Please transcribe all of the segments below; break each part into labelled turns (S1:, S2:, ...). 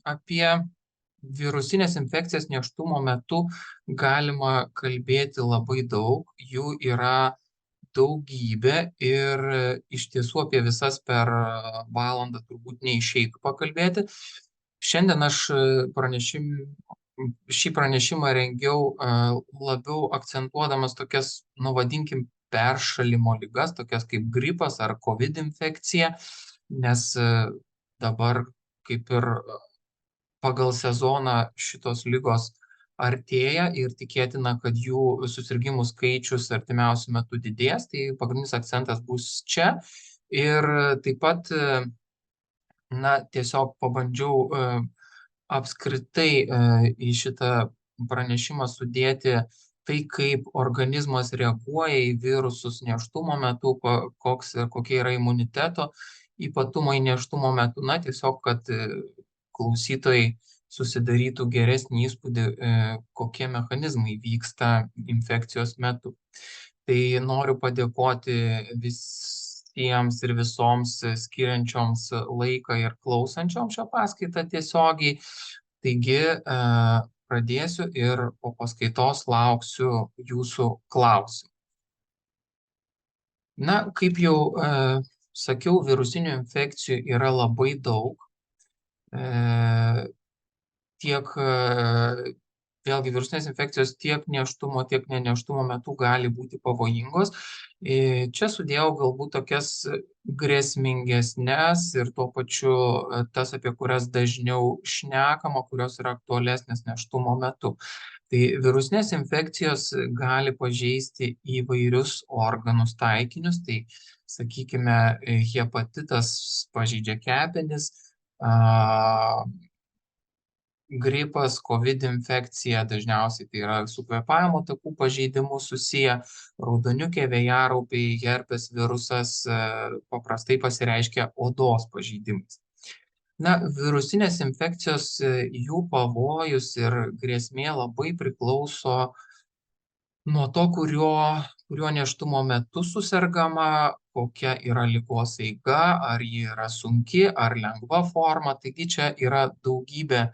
S1: apie virusinės infekcijas nėštumo metu galima kalbėti labai daug, jų yra daugybė ir iš tiesų apie visas per valandą turbūt neišeitų pakalbėti. Šiandien aš šį pranešimą rengiau labiau akcentuodamas tokias, vadinkim, peršalimo ligas, tokias kaip gripas ar COVID infekcija, nes dabar kaip ir pagal sezoną šitos ligos artėja ir tikėtina, kad jų susirgymų skaičius artimiausiu metu didės, tai pagrindinis akcentas bus čia. Ir taip pat, tiesiog pabandžiau apskritai į šitą pranešimą sudėti tai, kaip organizmas reaguoja į virusus nėštumo metu, kokie yra imuniteto ypatumai nėštumo metu, tiesiog, kad klausytojai susidarytų geresnį įspūdį, kokie mechanizmai vyksta infekcijos metu. Tai noriu padėkoti visiems ir visoms skiriančioms laiką ir klausančioms šią paskaitą tiesiogiai. Taigi pradėsiu ir po paskaitos lauksiu jūsų klausimų. Kaip jau sakiau, virusinių infekcijų yra labai daug. Vėlgi virusinės infekcijos tiek nėštumo, tiek nenėštumo metu gali būti pavojingos. Čia sudėjau galbūt tokias grėsmingesnės ir tuo pačiu tas, apie kurias dažniau šnekama, kurios yra aktualesnės nėštumo metu. Tai virusinės infekcijos gali pažeisti įvairius organus taikinius, tai sakykime, hepatitas pažeidžia kepenis, gripas, COVID infekcija dažniausiai tai yra su kvėpavimo takų pažeidimu susiję, raudoniukė, vėjaraupiai, herpes virusas paprastai pasireiškia odos pažeidimais. Virusinės infekcijos, jų pavojus ir grėsmė labai priklauso nuo to, kurio nėštumo metu susergama, kokia yra ligos eiga, ar ji yra sunki, ar lengva forma. Taigi čia yra daugybė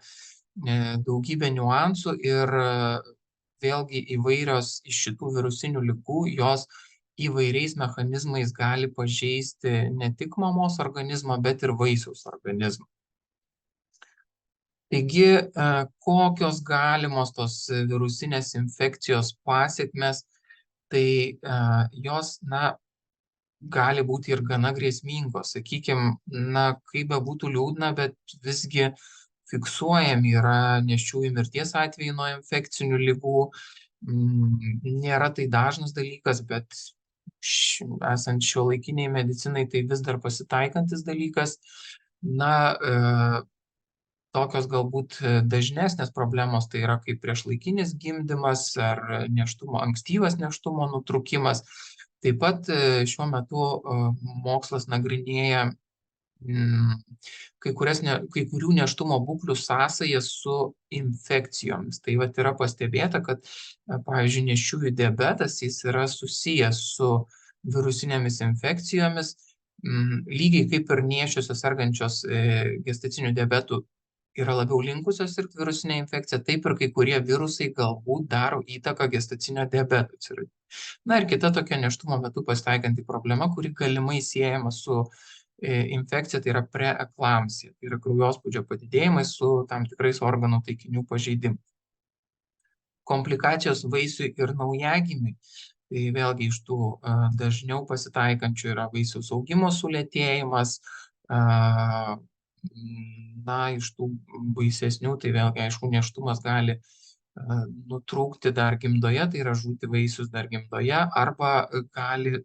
S1: niuansų ir vėlgi įvairios iš šitų virusinių ligų, jos įvairiais mechanizmais gali pažeisti ne tik mamos organizmą, bet ir vaisiaus organizmą. Taigi, kokios galimos tos virusinės infekcijos pasekmės, tai jos, gali būti ir gana grėsmingos. Sakykime, kaip bebūtų liūdna, bet visgi fiksuojami yra nėščiųjų mirties atvejai nuo infekcinių ligų. Nėra tai dažnas dalykas, bet esant šiuolaikiniai medicinai tai vis dar pasitaikantis dalykas. Tokios galbūt dažnesnės problemos tai yra kaip priešlaikinis gimdymas ar ankstyvas nėštumo nutrūkimas. Taip pat šiuo metu mokslas nagrinėja kai kurių nėštumo būklių sąsajas su infekcijomis. Tai yra pastebėta, kad, pavyzdžiui, nėščiųjų diabetas jis yra susijęs su virusinėmis infekcijomis, lygiai kaip ir nėščiosios sergančios gestaciniu diabetu yra labiau linkusios sirgti virusinę infekciją, taip ir kai kurie virusai galbūt daro įtaką gestacinio diabeto atsiradimui. Ir kita tokia nėštumo metu pasitaikanti problema, kuri galimai siejama su infekcija, tai yra preeklampsija, tai yra kraujospūdžio padidėjimai su tam tikrais organų taikinių pažeidimais. Komplikacijos vaisiui ir naujagimiui, tai vėlgi iš tų dažniau pasitaikančių yra vaisiaus augimo sulėtėjimas, iš tų baisesnių, tai vėlgi, aišku, nėštumas gali nutrūkti dar gimdoje, tai yra žūti vaisius dar gimdoje, arba gali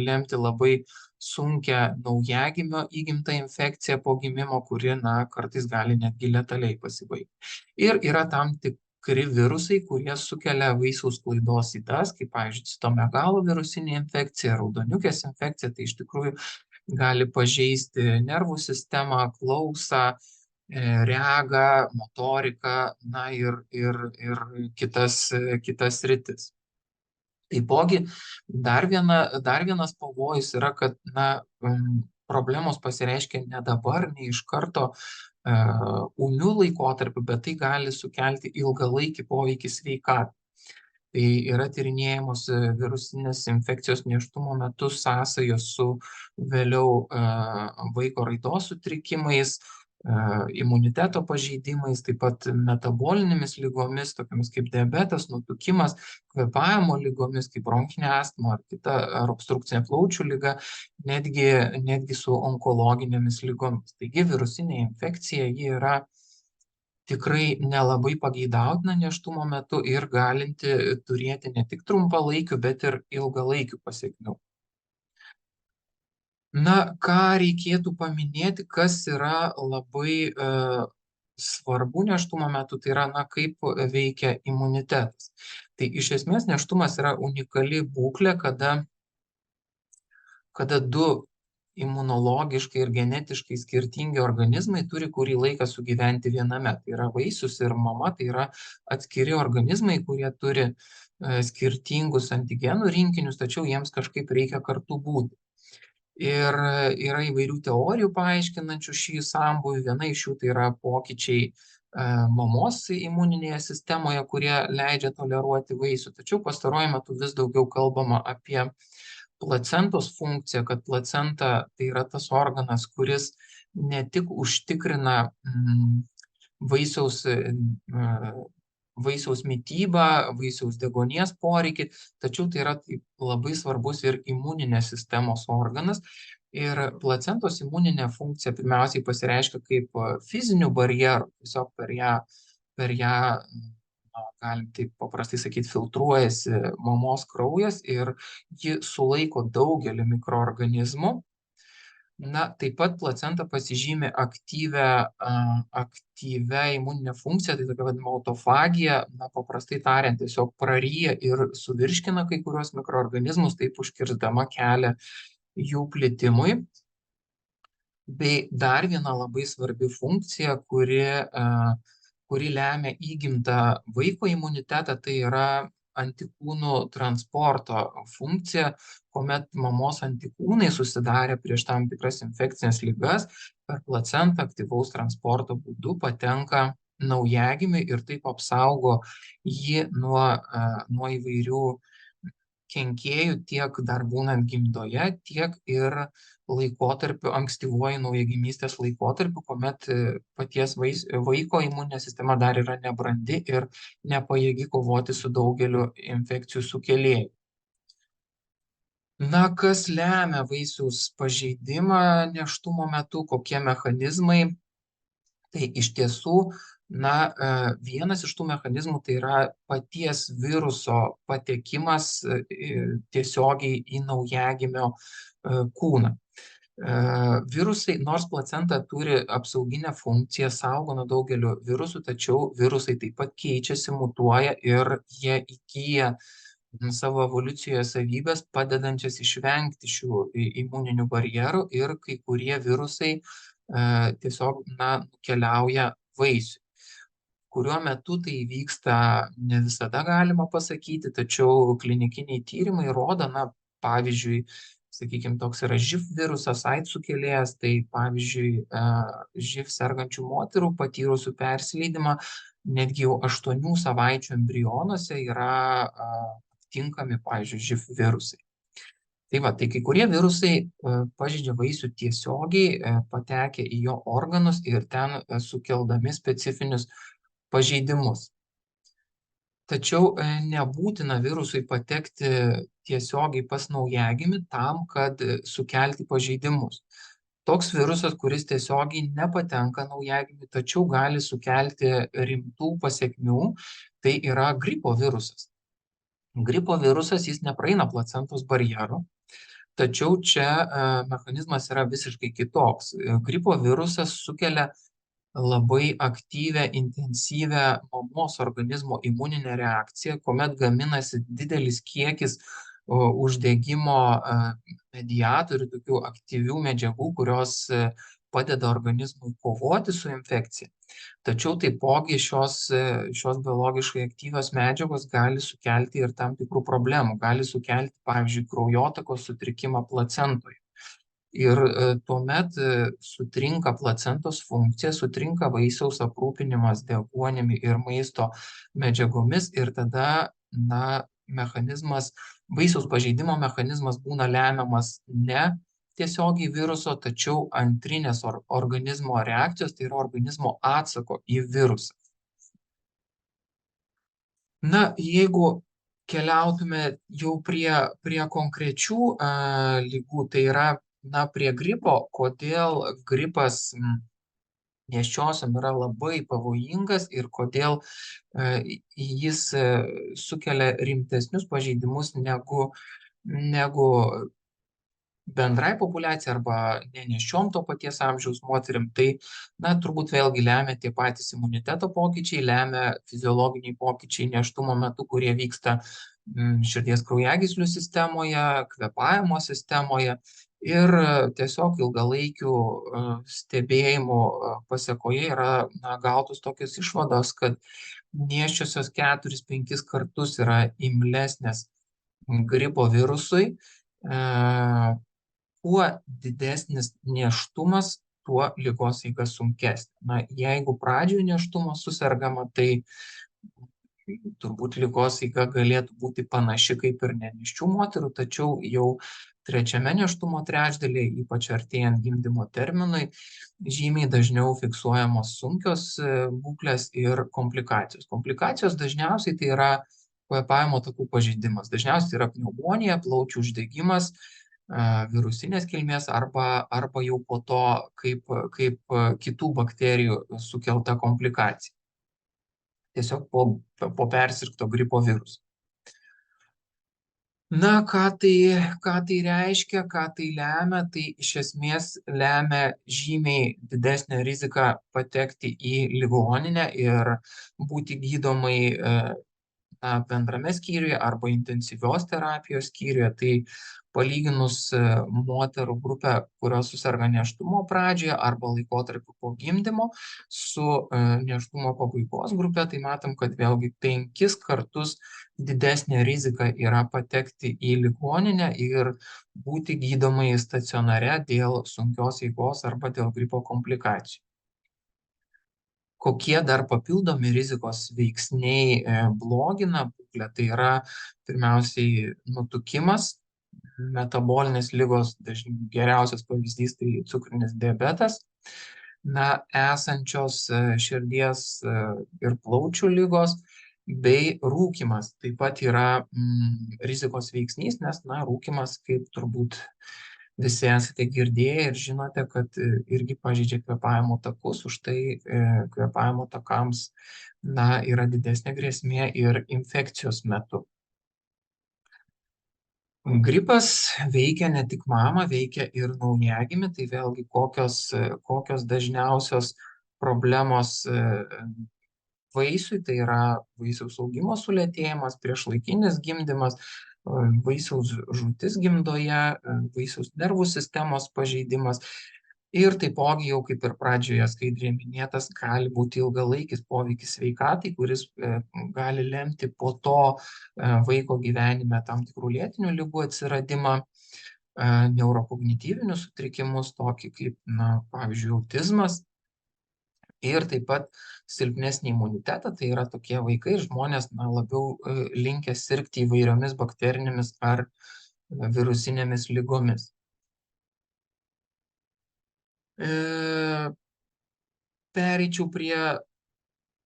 S1: lemti labai sunkią naujagimio įgimtą infekciją po gimimo, kuri, kartais gali netgi letaliai pasibaigti. Ir yra tam tikri virusai, kurie sukelia vaisiaus sklaidos ydas, kaip, pavyzdžiui, citomegalo virusinė infekcija, raudoniukės infekcija, tai iš tikrųjų gali pažeisti nervų sistemą, klausą, regą, motoriką, ir kitas sritis. Taipogi, dar vienas pavojus yra, kad problemos pasireiškia ne dabar, ne iš karto, ūmiu laikotarpiu, bet tai gali sukelti ilgalaikį poveikį sveikatai. Tai yra tyrinėjamos virusinės infekcijos nėštumo metu sąsajos su vėliau vaiko raidos sutrikimais, imuniteto pažeidimais, taip pat metabolinėmis ligomis, tokiamis kaip diabetas, nutukimas, kvėpavimo ligomis, kaip bronchinė astma ar obstrukcinė plaučių liga, netgi su onkologinėmis ligomis. Taigi virusinė infekcija ji yra tikrai nelabai pageidautina nėštumo metu ir galinti turėti ne tik trumpalaikių, bet ir ilgalaikių pasekmių. Na, ką reikėtų paminėti, kas yra labai svarbu nėštumo metu, tai yra, kaip veikia imunitetas. Tai iš esmės nėštumas yra unikali būklė, kada du imunologiškai ir genetiškai skirtingi organizmai turi kurį laiką sugyventi viename. Tai yra vaisius ir mama, tai yra atskiri organizmai, kurie turi skirtingus antigenų rinkinius, tačiau jiems kažkaip reikia kartu būti. Ir yra įvairių teorijų paaiškinančių šį sambūvį. Viena iš jų tai yra pokyčiai mamos imuninėje sistemoje, kurie leidžia toleruoti vaisių. Tačiau pastaruoju metu vis daugiau kalbama apie placentos funkciją, kad placenta tai yra tas organas, kuris ne tik užtikrina vaisiaus mitybą, vaisiaus deguonies poreikį, tačiau tai yra labai svarbus ir imuninės sistemos organas. Ir placentos imuninė funkcija pirmiausiai pasireiškia kaip fizinių barjerų, tiesiog per ją galim taip paprastai sakyti, filtruojasi mamos kraujas ir ji sulaiko daugelį mikroorganizmų. Na, taip pat placenta pasižymi aktyvę imuninę funkciją, tai tokia vadinama autofagija, paprastai tariant, tiesiog praryja ir suvirškina kai kurios mikroorganizmus, taip užkirsdama kelią jų plitimui. Bei dar viena labai svarbi funkcija, kuri lemia įgimtą vaiko imunitetą, tai yra antikūnų transporto funkcija, kuomet mamos antikūnai susidarę prieš tam tikras infekcinės ligas per placentą aktyvaus transporto būdu patenka naujagimiui ir taip apsaugo jį nuo įvairių kenkėjų tiek dar būnant gimdoje, tiek ir ankstyvuoju naujagimystės laikotarpiu, kuomet paties vaiko imuninė sistema dar yra nebrandi ir nepajėgi kovoti su daugeliu infekcijų sukėlėjų. Na, kas lemia vaisiaus pažeidimą nėštumo metu, kokie mechanizmai? Tai iš tiesų, vienas iš tų mechanizmų tai yra paties viruso patekimas tiesiogiai į naujagimio kūną. Virusai, nors placenta turi apsauginę funkciją, saugo nuo daugelio virusų, tačiau virusai taip pat keičiasi, mutuoja ir jie įgyja savo evoliucijoje savybės, padedančias išvengti šių imuninių barjerų ir kai kurie virusai tiesiog nukeliauja vaisiui. Kuriuo metu tai vyksta, ne visada galima pasakyti, tačiau klinikiniai tyrimai rodo, pavyzdžiui, sakykime, toks yra živ virusas, AIDS sukėlėjas, tai pavyzdžiui, živ sergančių moterų patyrusių persileidimą, netgi jau 8 savaičių embrionuose yra aptinkami, pavyzdžiui, živ virusai. Tai kai kurie virusai pažeidžia vaisių tiesiogiai, patekę į jo organus ir ten sukeldami specifinius pažeidimus. Tačiau nebūtina virusui patekti tiesiogiai pas naujagimį tam, kad sukelti pažeidimus. Toks virusas, kuris tiesiogiai nepatenka naujagimiui, tačiau gali sukelti rimtų pasekmių, tai yra gripo virusas. Gripo virusas jis nepraeina placentos barjerų, tačiau čia mechanizmas yra visiškai kitoks. Gripo virusas sukelia labai aktyvę, intensyvę mamos organizmo imuninę reakciją, kuomet gaminasi didelis kiekis uždegimo mediatorių, tokių aktyvių medžiagų, kurios padeda organizmui kovoti su infekcija. Tačiau taipogi šios biologiškai aktyvios medžiagos gali sukelti ir tam tikrų problemų. Gali sukelti, pavyzdžiui, kraujotakos sutrikimą placentoje. Ir tuomet sutrinka placentos funkcija, sutrinka vaisiaus aprūpinimas deguonimi ir maisto medžiagomis ir tada, na, vaisiaus pažeidimo mechanizmas būna lemiamas ne tiesiogiai viruso, tačiau antrinės organizmo reakcijos, tai yra organizmo atsako į virusą. Na, jeigu keliautume jau prie konkrečių ligų, tai yra, na, prie gripo, kodėl gripas nėščiosiom yra labai pavojingas ir kodėl jis sukelia rimtesnius pažeidimus negu bendrai populiacijai arba nenėščiom to paties amžiaus moterim, tai, na, turbūt vėlgi lemia tie patys imuniteto pokyčiai, lemia fiziologiniai pokyčiai nėštumo metu, kurie vyksta širdies kraujagyslių sistemoje, kvėpavimo sistemoje ir tiesiog ilgalaikių stebėjimų pasekoje yra, na, gautos tokios išvados, kad nėščiosios 4-5 kartus yra imlesnės gripo virusui. Kuo didesnis nėštumas, tuo ligos eiga sunkesnė. Na, jeigu pradžioje nėštumo susergama, tai turbūt ligos eiga galėtų būti panaši kaip ir nenėščių moterų, tačiau jau trečiame nėštumo trečdalyje, ypač artėjant gimdymo terminui, žymiai dažniau fiksuojamos sunkios būklės ir komplikacijos. Komplikacijos dažniausiai tai yra kvėpavimo takų pažeidimas. Dažniausiai yra pneumonija, plaučių uždegimas, virusinės kilmės arba jau po to kaip kitų bakterijų sukelta komplikacija. Tiesiog po persirgto gripo viruso. Na, ką tai reiškia, ką tai lemia, tai iš esmės lemia žymiai didesnę riziką patekti į ligoninę ir būti gydomai bendrame skyriuje arba intensyvios terapijos skyriuje. Tai palyginus moterų grupę, kurios suserga nėštumo pradžioje arba laikotarpiu po gimdymo su nėštumo pabaigos grupė, tai matom, kad vėlgi 5 kartus didesnė rizika yra patekti į ligoninę ir būti gydomai stacionare dėl sunkios eigos arba dėl gripo komplikacijų. Kokie dar papildomi rizikos veiksniai blogina būklę, tai yra pirmiausiai nutukimas, metabolinės ligos, geriausias pavyzdys tai cukrinis diabetas, na, esančios širdies ir plaučių ligos bei rūkymas taip pat yra rizikos veiksnys, nes, na, rūkymas, kaip turbūt visi esate girdėję ir žinote, kad irgi pažeidžia kvėpavimo takus, už tai kvėpavimo takams, na, yra didesnė grėsmė ir infekcijos metu. Gripas veikia ne tik mamą, veikia ir naujagimį, tai vėlgi kokios dažniausios problemos vaisiui, tai yra vaisiaus augimo sulėtėjimas, priešlaikinis gimdymas, vaisiaus žūtis gimdoje, vaisiaus nervų sistemos pažeidimas ir taipogi jau kaip ir pradžioje skaidriai minėtas, gali būti ilgalaikis poveikis sveikatai, kuris gali lemti po to vaiko gyvenime tam tikrų lėtinių ligų atsiradimą, neurokognityvinius sutrikimus, tokį kaip, na, pavyzdžiui, autizmas. Ir taip pat silpnesnį imunitetą, tai yra tokie vaikai, žmonės, na, labiau linkę sirgti įvairiomis bakterinėmis ar virusinėmis ligomis. Pereičiau prie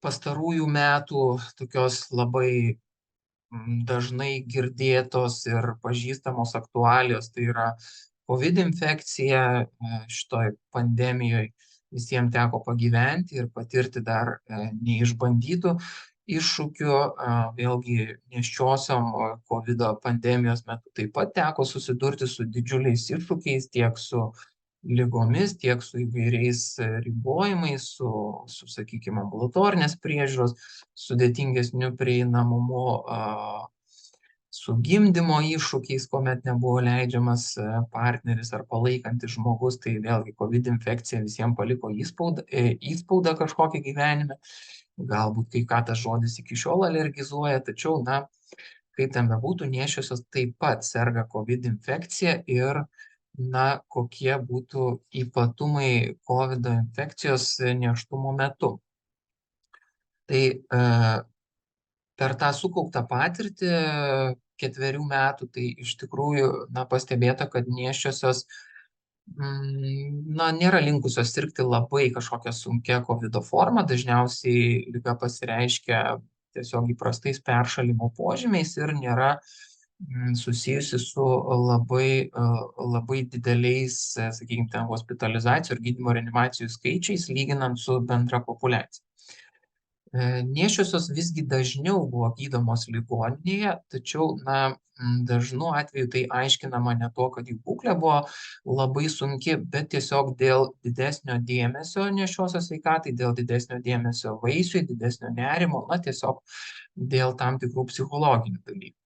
S1: pastarųjų metų tokios labai dažnai girdėtos ir pažįstamos aktualijos, tai yra COVID infekcija. Šitoj pandemijoje visiems teko pagyventi ir patirti dar neišbandytų iššūkių. Vėlgi nėščiosiom COVID pandemijos metu taip pat teko susidurti su didžiuliais iššūkiais, tiek su ligomis, tiek su įvairiais ribojimais, sakykime, ambulatorinės priežiūros, sudėtingesniu prieinamumu, su gimdymo iššūkiais, kuomet nebuvo leidžiamas partneris ar palaikantis žmogus, tai vėlgi COVID infekcija visiems paliko įspaudą kažkokį gyvenime. Galbūt kai ką tas žodis iki šiol alergizuoja, tačiau, na, kaip ten bebūtų, nėščiosios taip pat serga COVID infekcija ir, kokie būtų ypatumai COVID infekcijos nėštumo metu. Tai per tą sukauptą patirtį 4 metų, tai iš tikrųjų pastebėta, kad nėščiosios nėra linkusios sirgti labai kažkokią sunkia COVID forma. Dažniausiai liga pasireiškia tiesiog įprastais peršalimo požymiais ir nėra susijusi su labai dideliais, sakykime, ten hospitalizacijų ir gydymo reanimacijų skaičiais, lyginant su bendra populiacija. Nėščiosios visgi dažniau buvo gydomos ligoninėje, tačiau dažnu atveju tai aiškinama ne to, kad jų būklė buvo labai sunki, bet tiesiog dėl didesnio dėmesio nėščiosios sveikatai, dėl didesnio dėmesio vaisiui, didesnio nerimo, tiesiog dėl tam tikrų psichologinių dalykų.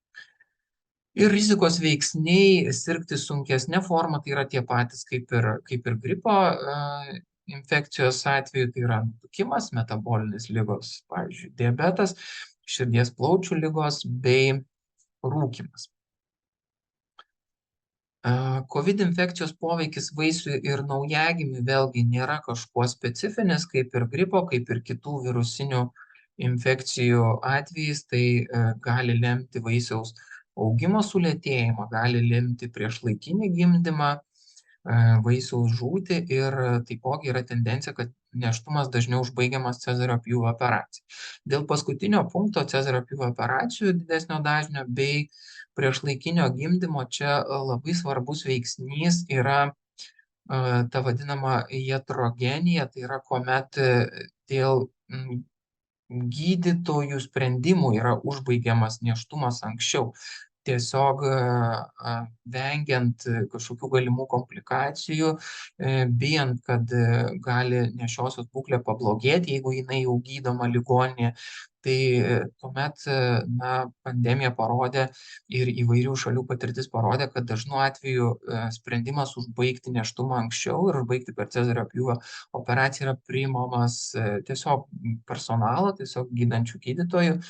S1: Ir rizikos veiksniai sirgti sunkesnė forma tai yra tie patys kaip ir gripo infekcijos atveju, tai yra nutukimas, metabolinės ligos, pavyzdžiui, diabetas, širdies plaučių ligos bei rūkymas. COVID infekcijos poveikis vaisiui ir naujagimiui vėlgi nėra kažkuo specifinis, kaip ir gripo, kaip ir kitų virusinių infekcijų atvejais, tai gali lemti vaisiaus augimo sulėtėjimą, gali lemti priešlaikinį gimdymą, vaisiaus žūtį ir taipogi yra tendencija, kad nėštumas dažniau užbaigiamas Cezario pjūvio operacija. Dėl paskutinio punkto Cezario pjūvio operacijų didesnio dažnio bei priešlaikinio gimdymo čia labai svarbus veiksnys yra ta vadinama iatrogenija, tai yra kuomet dėl gydytojų sprendimų yra užbaigiamas nėštumas anksčiau. Tiesiog vengiant kažkokių galimų komplikacijų, bijant, kad gali nėščiosios būklė pablogėti, jeigu jinai jau gydoma ligoninėje. Tai tuomet pandemija parodė ir įvairių šalių patirtis parodė, kad dažnu atveju sprendimas užbaigti nėštumą anksčiau ir užbaigti per Cezario pjūvio operaciją yra priimamas tiesiog personalo, tiesiog gydančių gydytojų,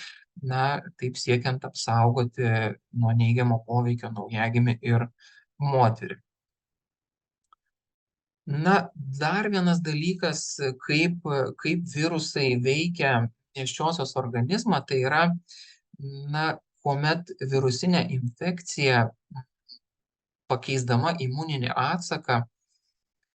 S1: taip siekiant apsaugoti nuo neigiamo poveikio naujagimį ir moterį. Dar vienas dalykas, kaip virusai veikia nėščiosios organizmą, tai yra, kuomet virusinė infekcija pakeisdama imuninį atsaką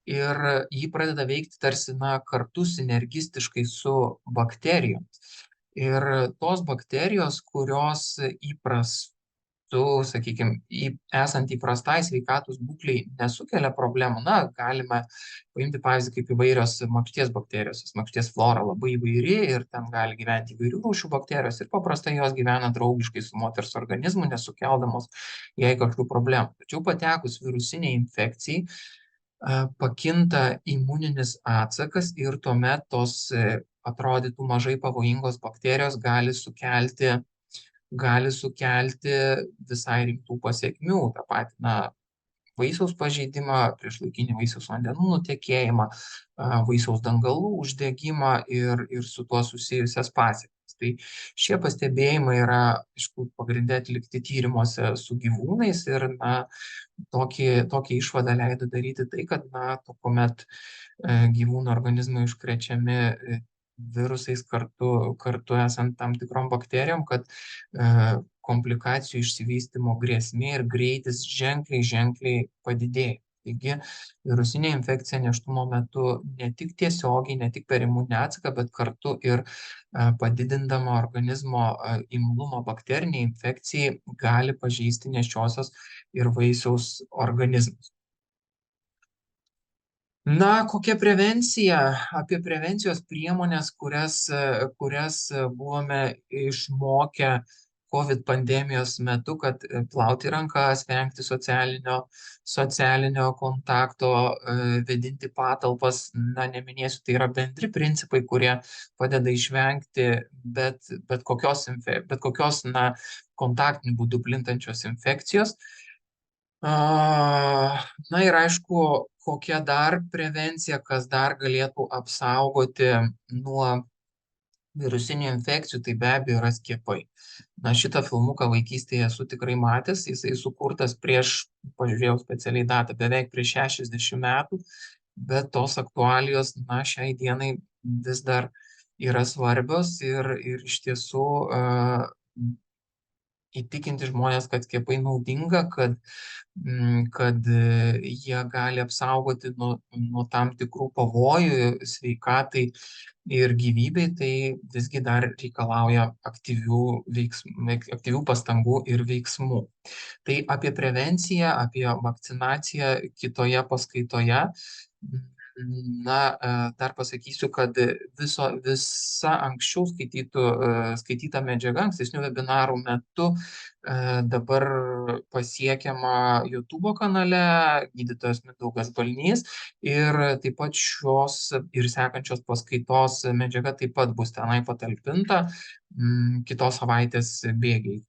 S1: ir jį pradeda veikti tarsi kartu sinergistiškai su bakterijomis. Ir tos bakterijos, kurios sakykime, esant įprastai sveikatos būkliai nesukelia problemų, galime paimti pavyzdį kaip įvairios makšties bakterijos. Makšties flora labai įvairi ir ten gali gyventi įvairių rūšių bakterijos ir paprastai jos gyvena draugiškai su moters organizmu, nesukeldamos jai kažkokių problemų. Tačiau patekus virusiniai infekcijai, pakinta imuninis atsakas ir tuomet tos atrodytų mažai pavojingos bakterijos gali sukelti visai rimtų pasekmių. Ta pati, vaisiaus pažeidimą, priešlaikinį vaisiaus vandenų nutekėjimą, vaisiaus dangalų uždegimą ir su tuo susijusias pasekmes. Tai šie pastebėjimai yra, aišku, pagrinde atlikti tyrimuose su gyvūnais ir tokį išvadą leido daryti tai, kad kuomet gyvūnų organizmai užkrečiami virusais kartu esant tam tikrom bakterijom, kad komplikacijų išsivystymo grėsmė ir greitis ženkliai padidėja. Taigi virusinė infekcija nėštumo metu ne tik tiesiogiai, ne tik per imuninį atsaką, bet kartu ir padidindama organizmo imlumą bakteriniai infekcijai gali pažeisti nėščiosios ir vaisiaus organizmus. Kokia prevencija? Apie prevencijos priemonės, kurias buvome išmokę COVID pandemijos metu, kad plauti rankas, vengti socialinio kontakto, vėdinti patalpas, neminėsiu, tai yra bendri principai, kurie padeda išvengti bet kokios kontaktiniu būdu plintančios infekcijos. Ir aišku, kokia dar prevencija, kas dar galėtų apsaugoti nuo virusinių infekcijų, tai be abejo yra skiepai. Na, šitą filmuką vaikystėje esu tikrai matęs, jisai sukurtas pažiūrėjau specialiai datą, beveik prieš 60 metų, bet tos aktualijos, na, šiai dienai vis dar yra svarbios ir iš tiesų įtikinti žmonės, kad skiepai naudinga, kad jie gali apsaugoti nuo tam tikrų pavojų sveikatai ir gyvybei, tai visgi dar reikalauja aktyvių pastangų ir veiksmų. Tai apie prevenciją, apie vakcinaciją kitoje paskaitoje. Na, dar pasakysiu, kad visa anksčiau skaityta medžiaga ankstesnių webinarų metu dabar pasiekiama YouTube kanale gydytojas Mindaugas Balnys ir taip pat šios ir sekančios paskaitos medžiaga taip pat bus tenai patalpinta kitos savaitės bėgiai.